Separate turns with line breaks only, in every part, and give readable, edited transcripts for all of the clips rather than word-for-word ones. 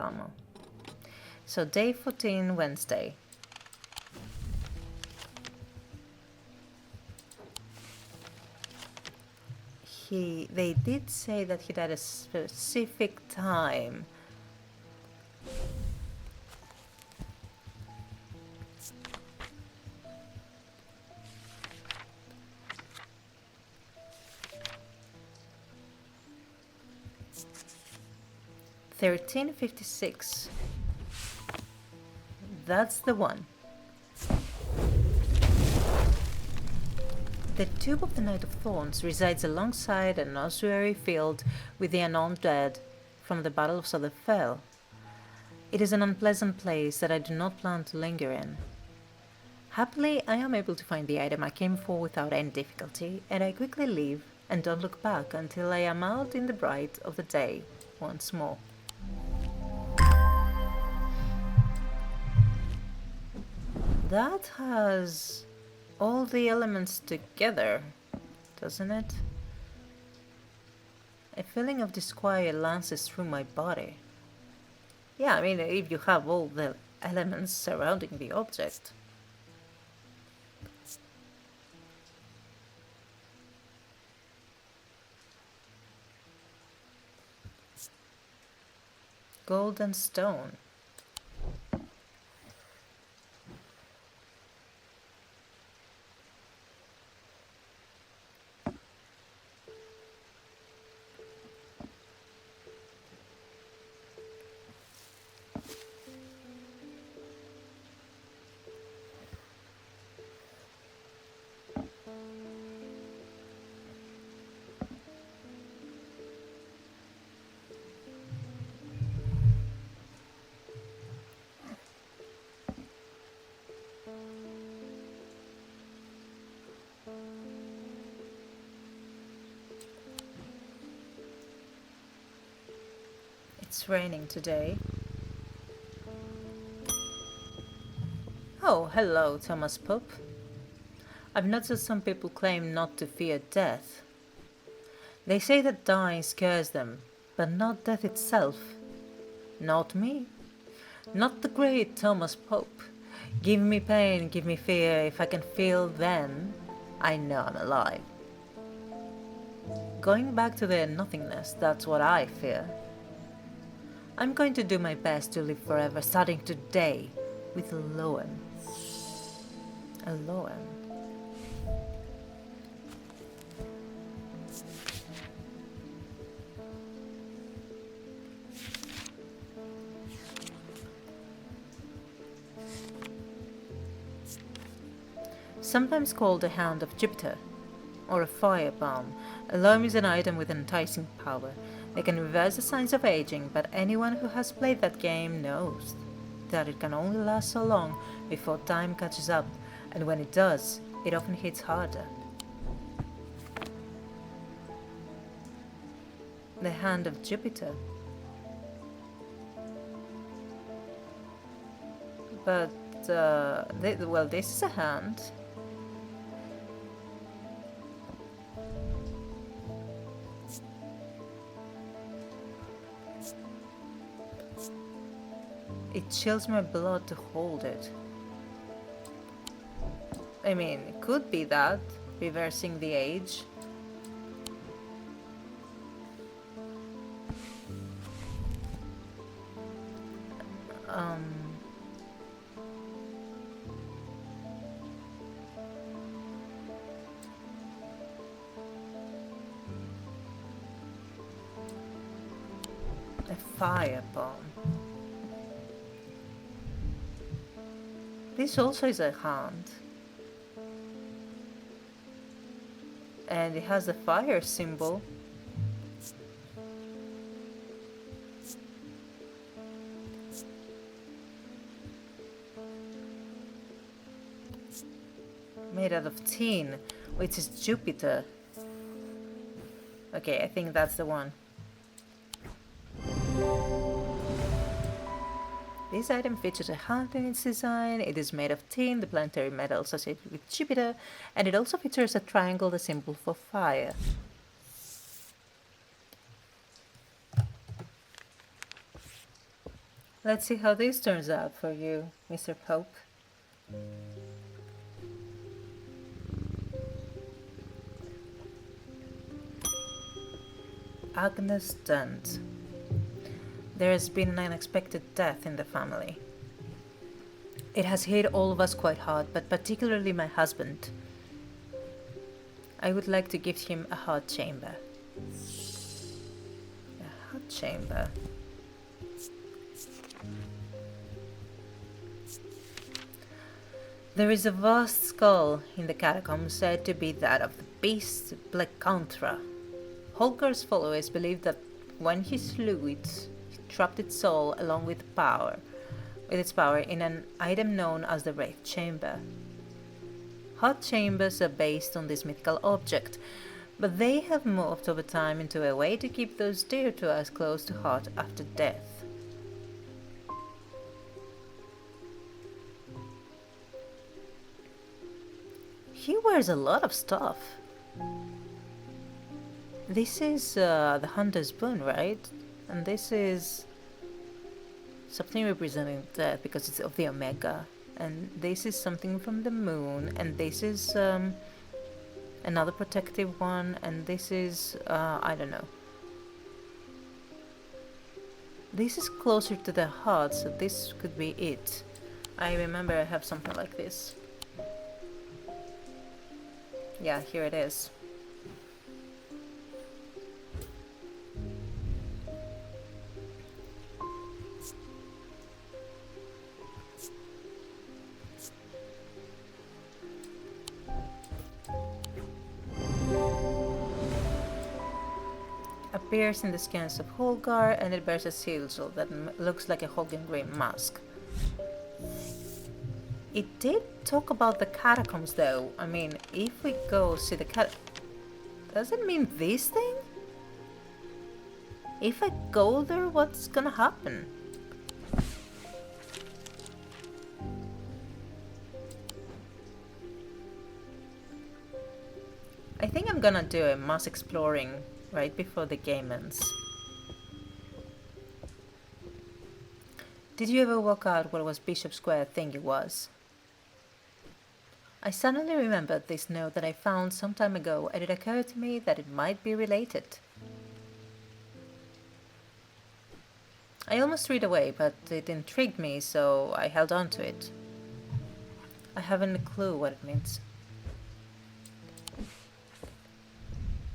armor. So day 14, Wednesday. They did say that he died at a specific time. $13.56. That's the one. The Tomb of the Knight of Thorns resides alongside an ossuary filled with the unarmed dead from the Battle of Southern Fell. It is an unpleasant place that I do not plan to linger in. Happily, I am able to find the item I came for without any difficulty, and I quickly leave and don't look back until I am out in the bright of the day once more. That has all the elements together, doesn't it? A feeling of disquiet lances through my body. Yeah, I mean, if you have all the elements surrounding the object. Gold and stone. It's raining today. Oh, hello, Thomas Pope. I've noticed some people claim not to fear death. They say that dying scares them, but not death itself. Not me. Not the great Thomas Pope. Give me pain, give me fear. If I can feel then, I know I'm alive. Going back to the nothingness, that's what I fear. I'm going to do my best to live forever, starting today with Loam. A Loam. Sometimes called a Hound of Jupiter, or a fire balm, a loam is an item with enticing power. They can reverse the signs of aging, but anyone who has played that game knows that it can only last so long before time catches up, and when it does, it often hits harder. The Hand of Jupiter. But, well, this is a hand. It chills my blood to hold it. I mean, it could be that, reversing the age. A fire bomb. This also is a hand. And it has the fire symbol. Made out of tin, which is Jupiter. Okay, I think that's the one. This item features a hand in its design. It is made of tin, the planetary metal associated with Jupiter, and it also features a triangle, the symbol for fire. Let's see how this turns out for you, Mr. Pope. Agnes Dent. There has been an unexpected death in the family. It has hit all of us quite hard, but particularly my husband. I would like to gift him a heart chamber. A heart chamber. There is a vast skull in the catacombs said to be that of the beast Blecanthra. Holger's followers believe that when he slew it, he trapped its soul along with its power in an item known as the Wraith Chamber. Heart chambers are based on this mythical object, but they have moved over time into a way to keep those dear to us close to heart after death. He wears a lot of stuff. This is the Hunter's Boon, right? And this is something representing death because it's of the Omega. And this is something from the moon. And this is another protective one. And this is, I don't know. This is closer to the heart, so this could be it. I remember I have something like this. Yeah, here it is. Appears in the scans of Holgar, and it bears a sigil that looks like a Holgen Green mask. It did talk about the catacombs though. I mean, if we go see the does it mean this thing? If I go there, what's gonna happen? I think I'm gonna do a mass exploring right before the game ends. Did you ever work out what was Bishop Square thingy was? I suddenly remembered this note that I found some time ago, and it occurred to me that it might be related. I almost threw it away, but it intrigued me, so I held on to it. I haven't a clue what it means.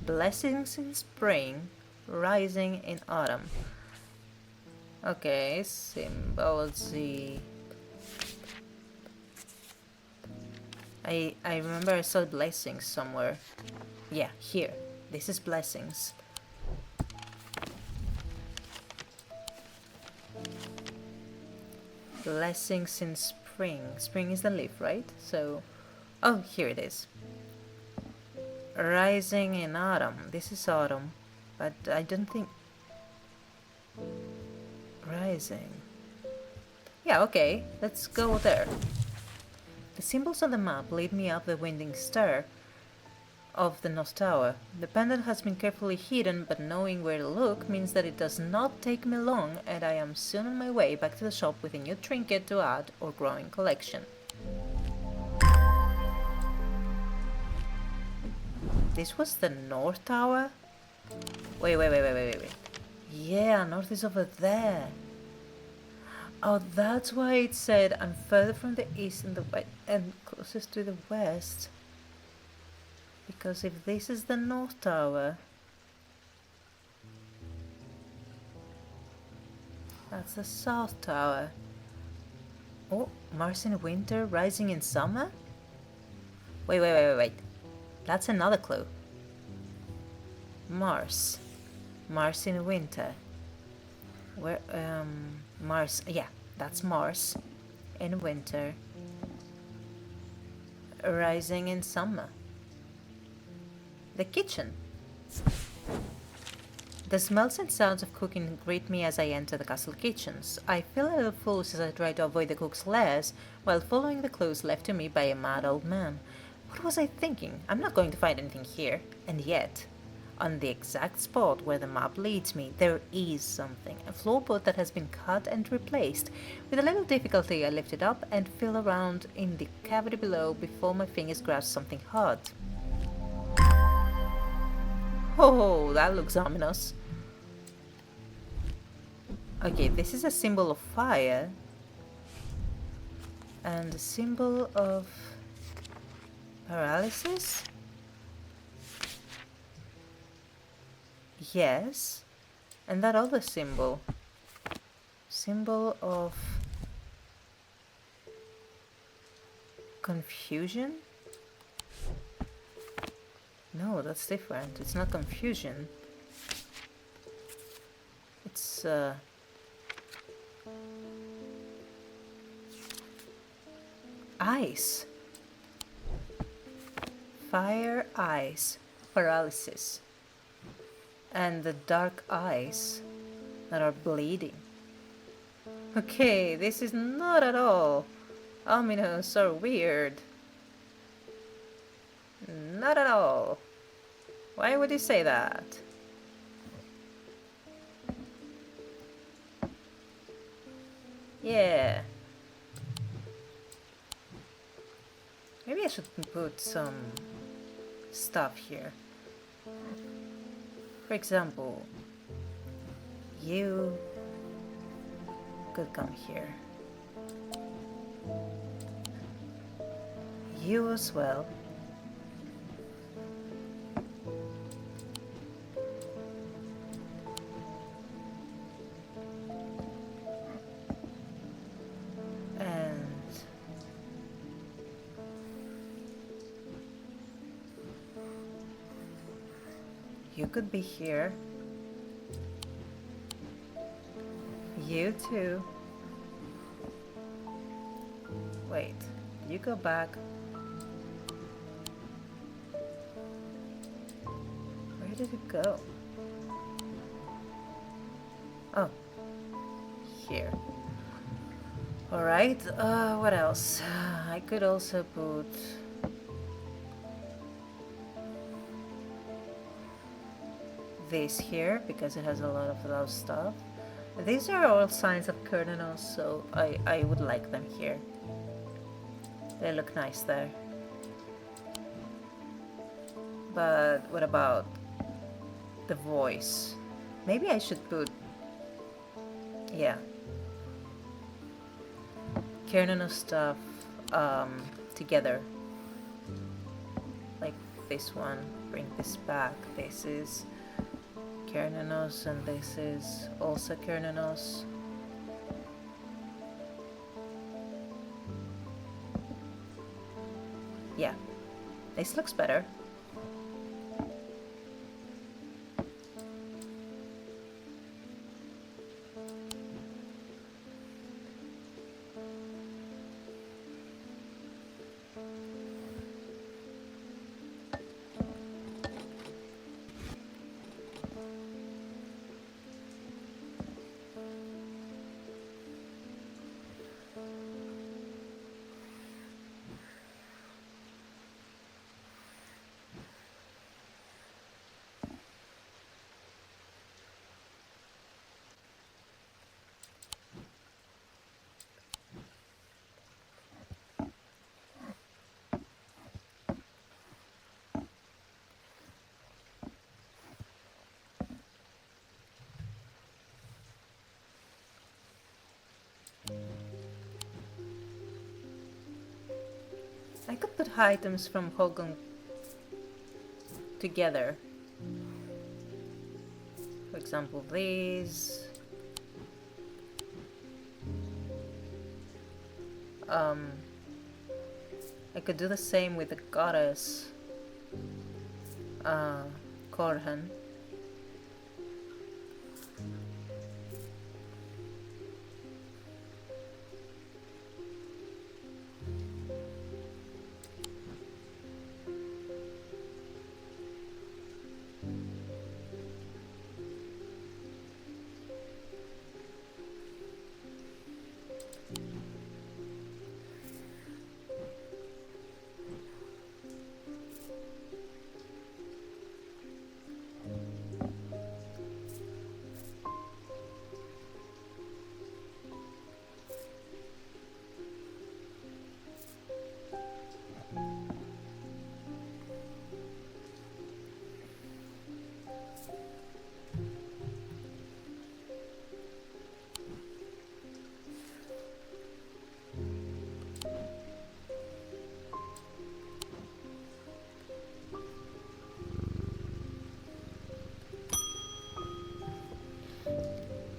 Blessings in spring, rising in autumn. Okay, symbology. I remember I saw blessings somewhere. Yeah, here. This is blessings. Blessings in spring. Spring is the leaf, right? So, oh, here it is. Rising in autumn. This is autumn, but I don't think... Rising. Yeah, okay. Let's go there. The symbols on the map lead me up the winding stair of the North Tower. The pendant has been carefully hidden, but knowing where to look means that it does not take me long, and I am soon on my way back to the shop with a new trinket to add or growing collection. This was the North Tower? Wait. Yeah, North is over there. Oh, that's why it said I'm further from the east and the west and closest to the west. Because if this is the North Tower, that's the South Tower. Oh, Mars in winter, rising in summer? Wait. That's another clue. Mars. Mars in winter. Where, Mars, yeah, that's Mars in winter, rising in summer. The kitchen. The smells and sounds of cooking greet me as I enter the castle kitchens. I feel a little foolish as I try to avoid the cook's lairs while following the clues left to me by a mad old man. What was I thinking? I'm not going to find anything here, and yet On the exact spot where the map leads me, there is something. A floorboard that has been cut and replaced. With a little difficulty, I lift it up and feel around in the cavity below before my fingers grasp something hard. Oh, that looks ominous. Okay, this is a symbol of fire. And a symbol of paralysis? Yes. And that other symbol. Symbol of confusion? No, that's different. It's not confusion. It's ice. Fire, ice, paralysis. And the dark eyes that are bleeding. Okay, this is not at all ominous or weird. Not at all. Why would you say that? Yeah. Maybe I should put some stuff here. For example, you could come here. You as well. And you could be here. You too. Wait, you go back. Where did it go? Oh, here. Alright, what else? I could also put this here because it has a lot of those stuff. These are all signs of Kernenos, so I would like them here. They look nice there. But what about the voice? Maybe I should put... yeah. Kernenos stuff together. Like this one. Bring this back. This is Kernenos and this is also Kernenos. Yeah, this looks better. I could put items from Hogun together. For example, these. I could do the same with the goddess Korhan.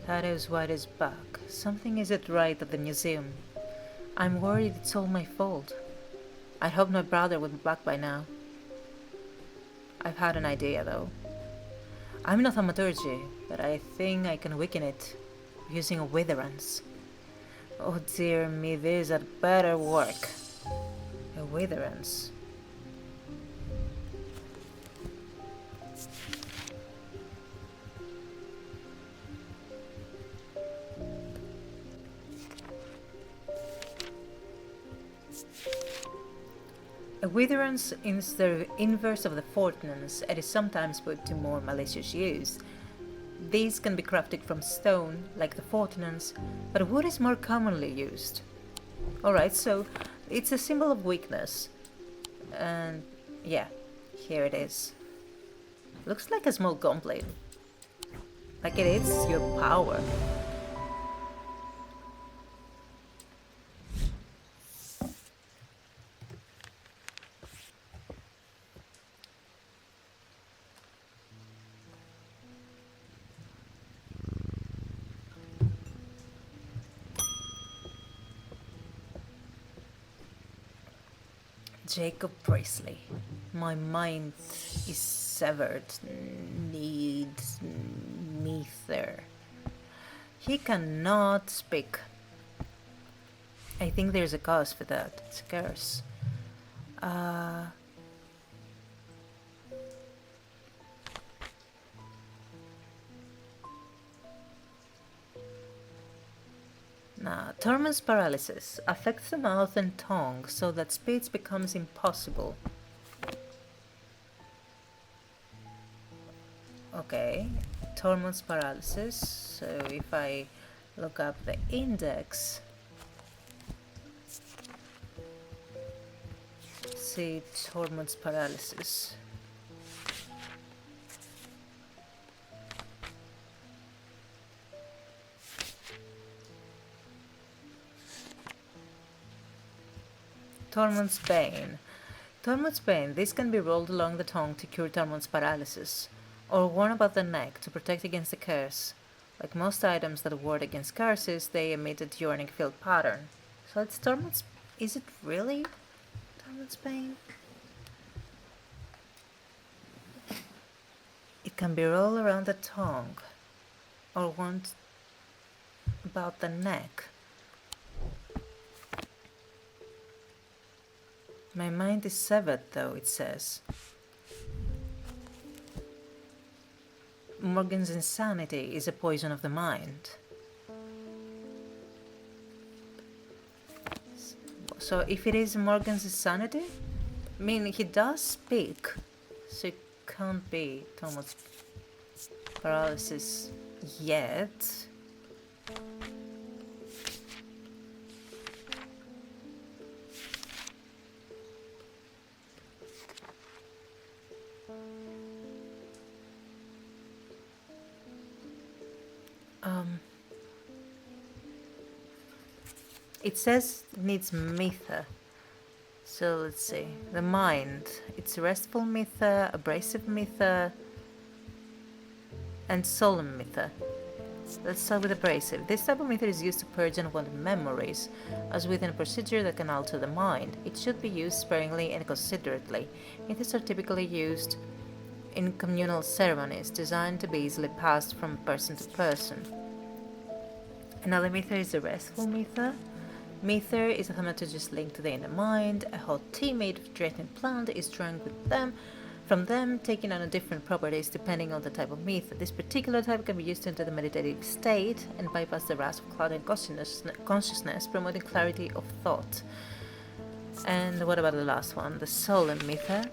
That is why it is back. Something isn't right at the museum. I'm worried it's all my fault. I hope my brother would be back by now. I've had an idea though. I'm not thaumaturgy, but I think I can weaken it using a witherance. Oh dear me, this had better work. A witherance. A witherance is the inverse of the fortnance and is sometimes put to more malicious use. These can be crafted from stone, like the fortnance, but wood is more commonly used. Alright, so it's a symbol of weakness. And yeah, here it is. Looks like a small gauntlet. Like it is your power. Jacob Priestley. My mind is severed. Needs neither. He cannot speak. I think there's a cause for that. It's a curse. Now, Torment's paralysis affects the mouth and tongue so that speech becomes impossible. Okay, Torment's paralysis. So if I look up the index, see Torment's paralysis. Torment's Bane. Torment's Bane. This can be rolled along the tongue to cure Torment's paralysis, or worn about the neck to protect against the curse. Like most items that ward against curses, they emit a diurnic field pattern. So it's Torment's... Is it really Torment's Bane? It can be rolled around the tongue, or worn about the neck. My mind is severed, though, it says. Morgan's insanity is a poison of the mind. So if it is Morgan's insanity, I mean, he does speak, so it can't be Thomas' paralysis yet. It says it needs mither. So let's see. The mind. It's restful mither, abrasive mither, and solemn mither. Let's start with abrasive. This type of mither is used to purge unwanted memories, as within a procedure that can alter the mind. It should be used sparingly and considerately. Mithers are typically used in communal ceremonies, designed to be easily passed from person to person. Another mither is a restful mither. Mither is a thaumaturgist linked to the inner mind. A hot tea made of threatening plant is drunk with them, from them taking on different properties depending on the type of mither. This particular type can be used to enter the meditative state and bypass the rush of clouded consciousness, promoting clarity of thought. And what about the last one, the solemn mither?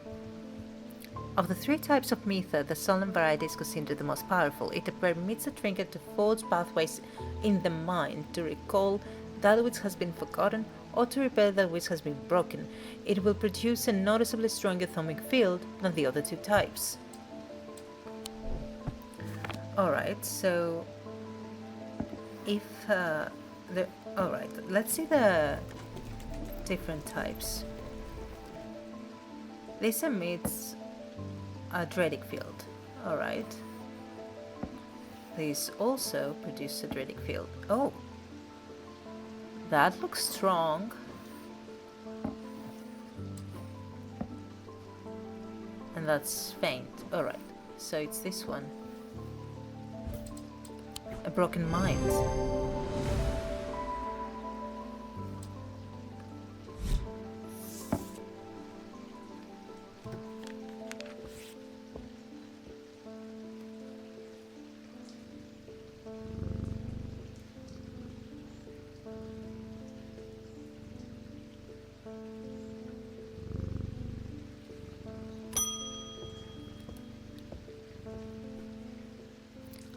Of the three types of mither, the solemn variety is considered the most powerful. It permits the drinker to forge pathways in the mind to recall that which has been forgotten or to repair that which has been broken. It will produce a noticeably stronger thumbing field than the other two types. Alright, so if alright, let's see the different types. This emits a dreadic field. Alright. These also produce a dreadic field. Oh, that looks strong. And that's faint. Alright, so it's this one. A broken mind.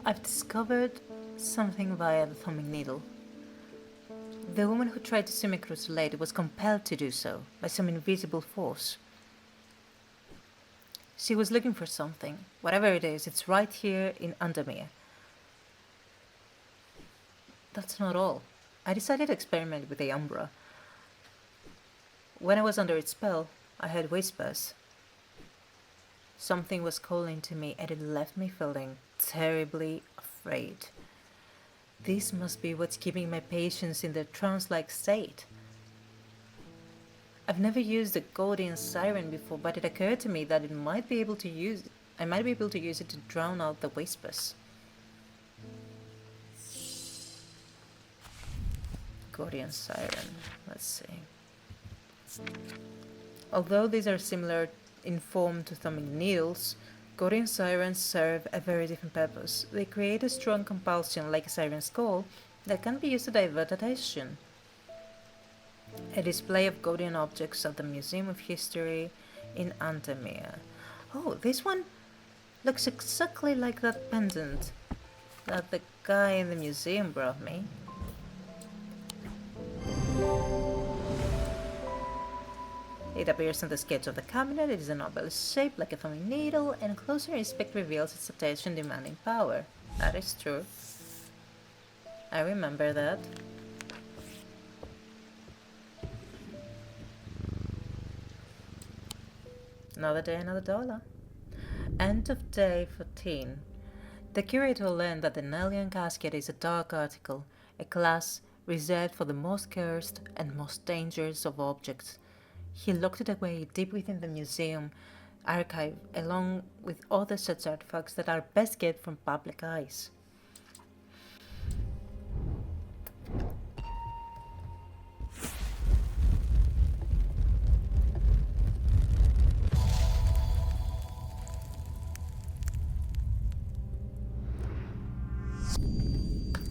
I've discovered something via the thumbing needle. The woman who tried to see me across the lake was compelled to do so by some invisible force. She was looking for something. Whatever it is, it's right here in Undermere. That's not all. I decided to experiment with the Umbra. When I was under its spell, I heard whispers. Something was calling to me and it left me feeling terribly afraid. This must be what's keeping my patients in their trance-like state. I've never used the Gordian siren before, but it occurred to me that I might be able to use it to drown out the whispers. Gordian siren, let's see. Although these are similar in form to thumbing needles, Gordian sirens serve a very different purpose. They create a strong compulsion like a siren's call that can be used to divert attention. A display of Gordian objects at the Museum of History in Antiquities. Oh, this one looks exactly like that pendant that the guy in the museum brought me. It appears on the sketch of the cabinet. It is an oval shaped like a thumbing needle, and closer inspect reveals its attention-demanding power. That is true. I remember that. Another day, another dollar. End of day 14. The curator learned that the Nelian casket is a dark article, a class reserved for the most cursed and most dangerous of objects. He locked it away deep within the museum archive, along with other such artifacts that are best kept from public eyes.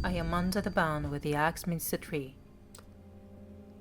I am under the barn where the axe meets the tree.